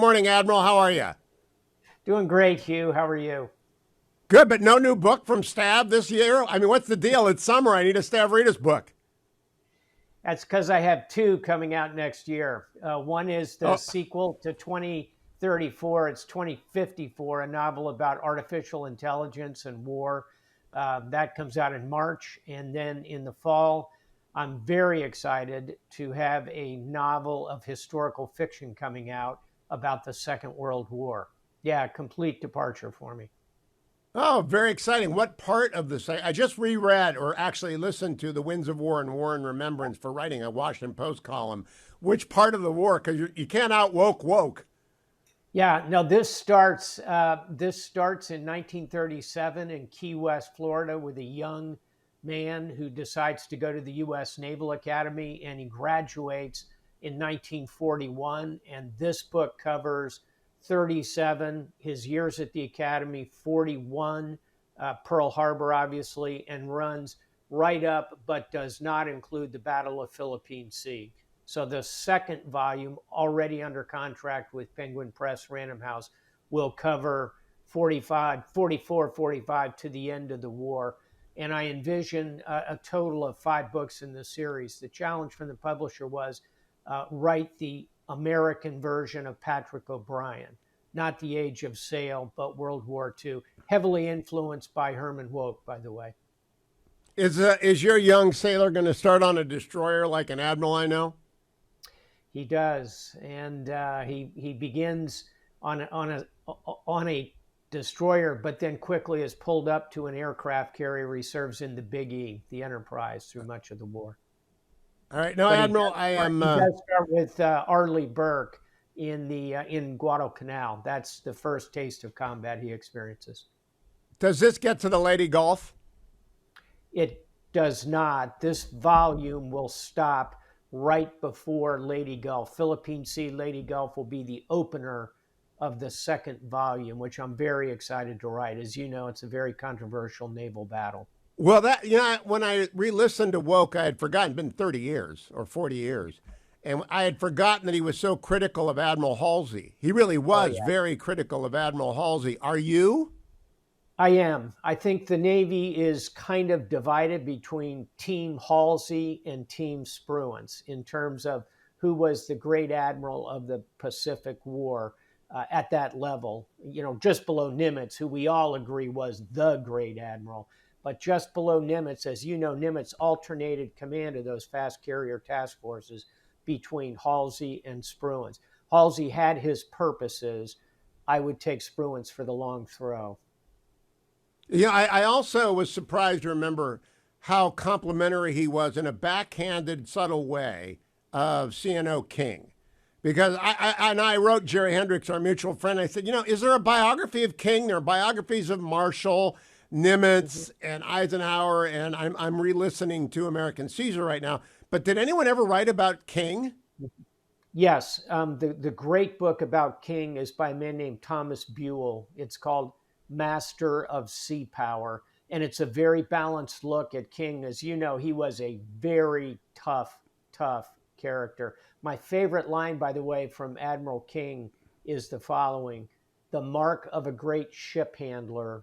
morning, Admiral. How are you? Doing great, Hugh. How are you? Good, but no new book from Stav this year? I mean, what's the deal? It's summer. I need a Stavridis book. That's because I have two coming out next year. One is the Oh, sequel to 2034. It's 2054, a novel about artificial intelligence and war. That comes out in March. And then in the fall, I'm very excited to have a novel of historical fiction coming out about the Second World War. Yeah, complete departure for me. oh, very exciting. What part of the I just reread or actually listened to The Winds of War and War and Remembrance for writing a Washington Post column. Which part of the war? Because you can't out woke. Yeah, no, this starts in 1937 in Key West, Florida, with a young man who decides to go to the U.S. Naval Academy, and he graduates in 1941. And this book covers 37, his years at the Academy, 41, Pearl Harbor, obviously, and runs right up, but does not include the Battle of Philippine Sea. So the second volume, already under contract with Penguin Press Random House, will cover 45, 44, 45 to the end of the war. And I envision a total of 5 books in the series. The challenge from the publisher was write the American version of Patrick O'Brien, not The Age of Sail, but World War II, heavily influenced by Herman Wouk, by the way. Is your young sailor going to start on a destroyer like an admiral I know? He does, and he begins on a destroyer, but then quickly is pulled up to an aircraft carrier. He serves in the Big E, the Enterprise, through much of the war. All right, no, But Admiral, I am. he does start with Arleigh Burke in Guadalcanal. That's the first taste of combat he experiences. Does this get to the Lady Gulf? It does not. This volume will stop right before Lady Gulf. Philippine Sea, Lady Gulf will be the opener of the second volume, which I'm very excited to write. As you know, it's a very controversial naval battle. Well, when I re-listened to Woke, I had forgotten. It's been 30 years or 40 years, and I had forgotten that he was so critical of Admiral Halsey. He really Oh, was yeah. very critical of Admiral Halsey. Are you? I am. I think the Navy is kind of divided between Team Halsey and Team Spruance in terms of who was the great admiral of the Pacific War at that level. You know, just below Nimitz, who we all agree was the great admiral. But just below Nimitz, as you know, Nimitz alternated command of those fast carrier task forces between Halsey and Spruance. Halsey had his purposes. I would take Spruance for the long throw. Yeah, I also was surprised to remember how complimentary he was in a backhanded, subtle way of CNO King. Because I wrote Jerry Hendricks, our mutual friend. I said, is there a biography of King? There are biographies of Marshall, Nimitz, and Eisenhower, and I'm re-listening to American Caesar right now. But did anyone ever write about King? Yes, the great book about King is by a man named Thomas Buell. It's called Master of Sea Power, and it's a very balanced look at King. As you know, he was a very tough character. My favorite line, by the way, from Admiral King is the following: the mark of a great ship handler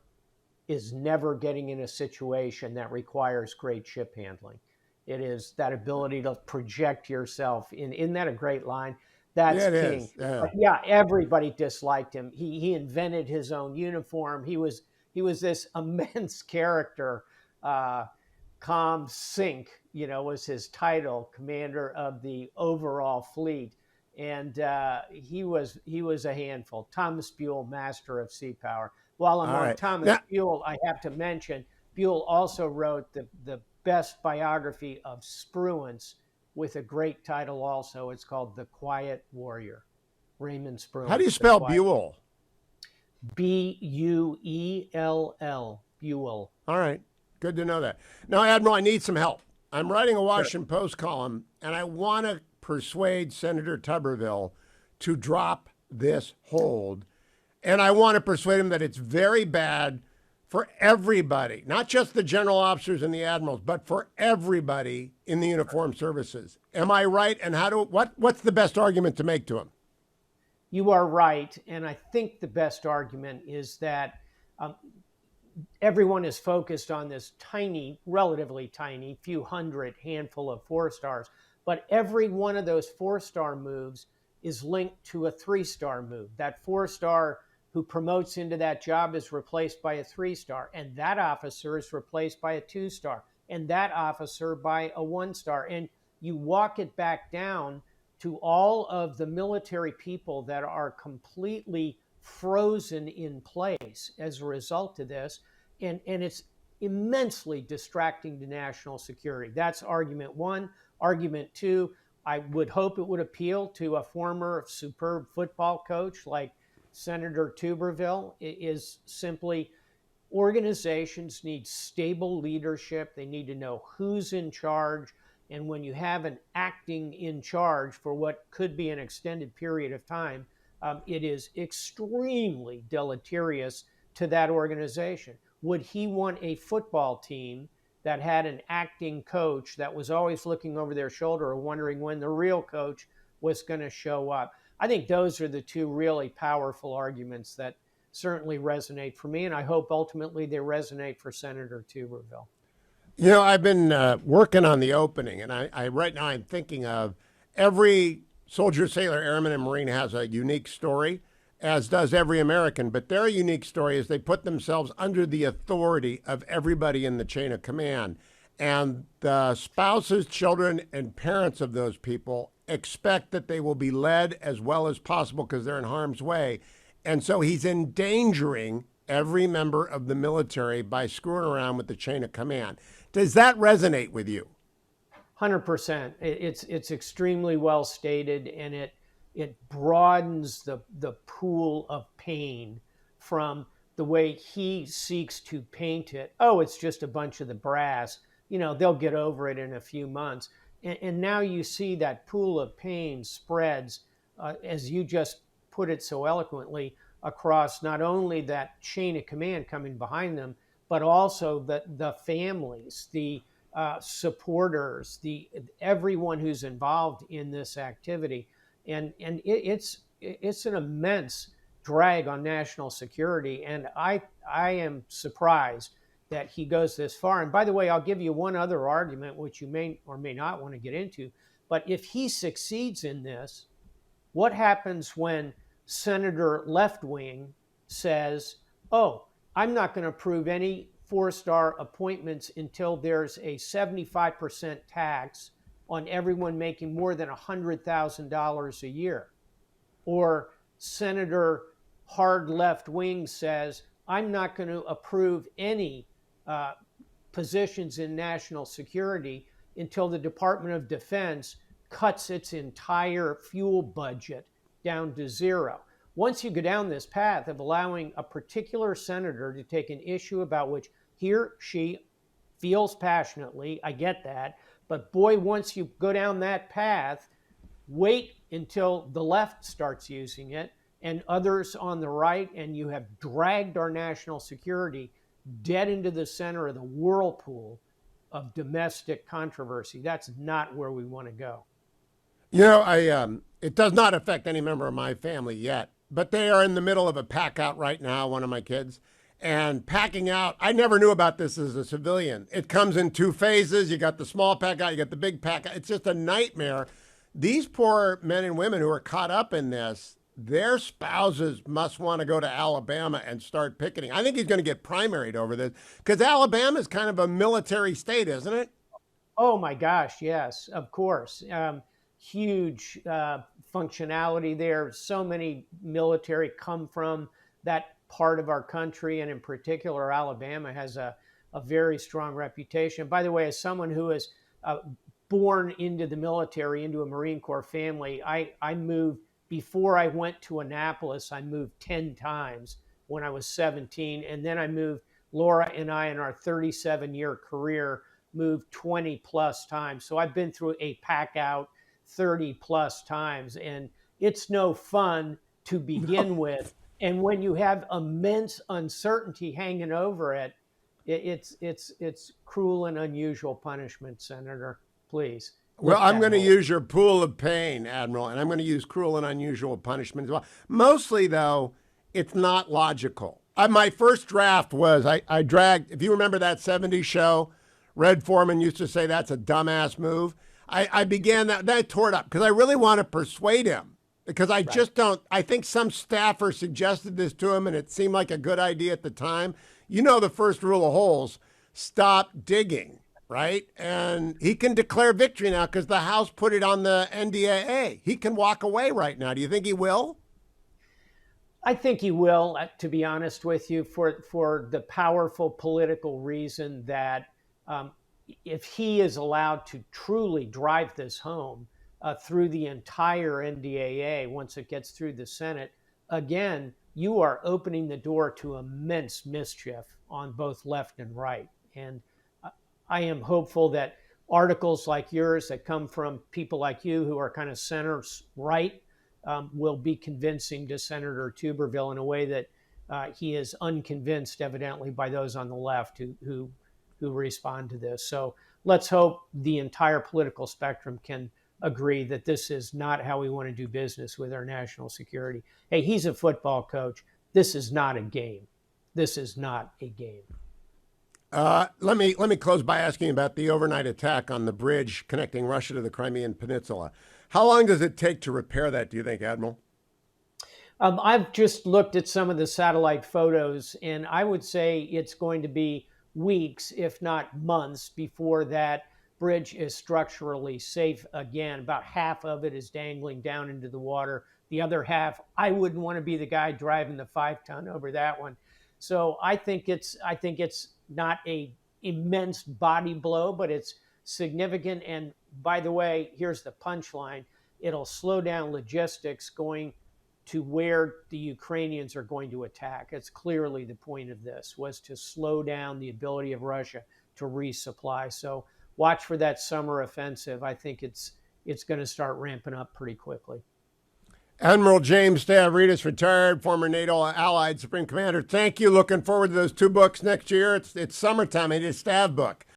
is never getting in a situation that requires great ship handling. It is that ability to project yourself. Isn't that a great line? That's Yeah, it King. is. Yeah. But yeah, everybody disliked him. He invented his own uniform. He was this immense character. Com Sink, was his title, commander of the overall fleet, and he was a handful. Thomas Buell, master of sea power. While I'm All on right. Thomas Now, Buell, I have to mention Buell also wrote the best biography of Spruance with a great title also. It's called The Quiet Warrior. Raymond how do you Spruance, The spell Quiet Buell? Buell. Buell. All right. Good to know that. Now, Admiral, I need some help. I'm writing a Sure. Washington Post column, and I want to persuade Senator Tuberville to drop this hold. And I want to persuade him that it's very bad for everybody, not just the general officers and the admirals, but for everybody in the uniformed services. Am I right? And what's the best argument to make to him? You are right. And I think the best argument is that um, everyone is focused on this tiny, relatively tiny, few hundred handful of 4 stars. But every one of those 4 star moves is linked to a 3 star move. That 4 star who promotes into that job is replaced by a 3 star, and that officer is replaced by a 2 star, and that officer by a 1 star. And you walk it back down to all of the military people that are completely frozen in place as a result of this. And it's immensely distracting to national security. That's argument one. Argument two, I would hope it would appeal to a former superb football coach like Senator Tuberville, is simply organizations need stable leadership. They need to know who's in charge. And when you have an acting in charge for what could be an extended period of time, it is extremely deleterious to that organization. Would he want a football team that had an acting coach that was always looking over their shoulder or wondering when the real coach was going to show up? I think those are the two really powerful arguments that certainly resonate for me, and I hope ultimately they resonate for Senator Tuberville. You know, I've been working on the opening, and I right now I'm thinking of every soldier, sailor, airman, and Marine has a unique story, as does every American. But their unique story is they put themselves under the authority of everybody in the chain of command. And the spouses, children, and parents of those people expect that they will be led as well as possible because they're in harm's way. And so he's endangering every member of the military by screwing around with the chain of command. Does that resonate with you? 100%. It's extremely well stated, and it broadens the pool of pain from the way he seeks to paint it. Oh, it's just a bunch of the brass. They'll get over it in a few months. And now you see that pool of pain spreads, as you just put it so eloquently, across not only that chain of command coming behind them, but also the families, the supporters, everyone who's involved in this activity. And it's an immense drag on national security. And I am surprised that he goes this far. And by the way, I'll give you one other argument, which you may or may not want to get into. But if he succeeds in this, what happens when Senator Left Wing says, oh, I'm not going to approve any 4-star appointments until there's a 75% tax on everyone making more than $100,000 a year? Or Senator Hard Left Wing says, I'm not going to approve any positions in national security until the Department of Defense cuts its entire fuel budget down to zero. Once you go down this path of allowing a particular senator to take an issue about which he or she feels passionately, I get that, but boy, once you go down that path, wait until the left starts using it and others on the right, and you have dragged our national security dead into the center of the whirlpool of domestic controversy. That's not where we want to go. It does not affect any member of my family yet, but they are in the middle of a pack out right now, one of my kids. And packing out, I never knew about this as a civilian. It comes in 2 phases. You got the small pack out, you got the big pack out. It's just a nightmare. These poor men and women who are caught up in this, their spouses must want to go to Alabama and start picketing. I think he's going to get primaried over this because Alabama is kind of a military state, isn't it? Oh my gosh, yes, of course. Huge functionality there. So many military come from that part of our country, and in particular, Alabama has a very strong reputation. By the way, as someone who is born into the military, into a Marine Corps family, I moved. Before I went to Annapolis, I moved 10 times when I was 17. And then I moved, Laura and I, in our 37-year career, moved 20 plus times. So I've been through a pack out 30 plus times. And it's no fun to begin with. And when you have immense uncertainty hanging over it, it's cruel and unusual punishment, Senator. Please. Well, lift I'm that going to hold. use your pool of pain, Admiral, and I'm going to use cruel and unusual punishment as well. Mostly, though, it's not logical. My first draft was I dragged, if you remember that '70s show, Red Foreman used to say that's a dumbass move. I began that, then I tore it up because I really want to persuade him because I Right. just don't. I think some staffer suggested this to him and it seemed like a good idea at the time. You know, the first rule of holes, stop digging, right? And he can declare victory now because the House put it on the NDAA. He can walk away right now. Do you think he will? I think he will, to be honest with you, for the powerful political reason that um, if he is allowed to truly drive this home through the entire NDAA once it gets through the Senate, again, you are opening the door to immense mischief on both left and right. And I am hopeful that articles like yours that come from people like you who are kind of center right will be convincing to Senator Tuberville in a way that he is unconvinced, evidently, by those on the left who respond to this. So let's hope the entire political spectrum can agree that this is not how we want to do business with our national security. Hey, he's a football coach. This is not a game. This is not a game. Let me close by asking about the overnight attack on the bridge connecting Russia to the Crimean Peninsula. How long does it take to repair that, do you think, Admiral? I've just looked at some of the satellite photos, and I would say it's going to be weeks, if not months, before that bridge is structurally safe again. About half of it is dangling down into the water. The other half, I wouldn't want to be the guy driving the 5-ton over that one. So I think it's not a immense body blow, but it's significant. And by the way, here's the punchline: it'll slow down logistics going to where the Ukrainians are going to attack. It's clearly the point of this, was to slow down the ability of Russia to resupply. So watch for that summer offensive. I think it's going to start ramping up pretty quickly. Admiral James Stavridis, retired, former NATO Allied Supreme Commander. Thank you. Looking forward to those two books next year. It's summertime. I need a Stav book.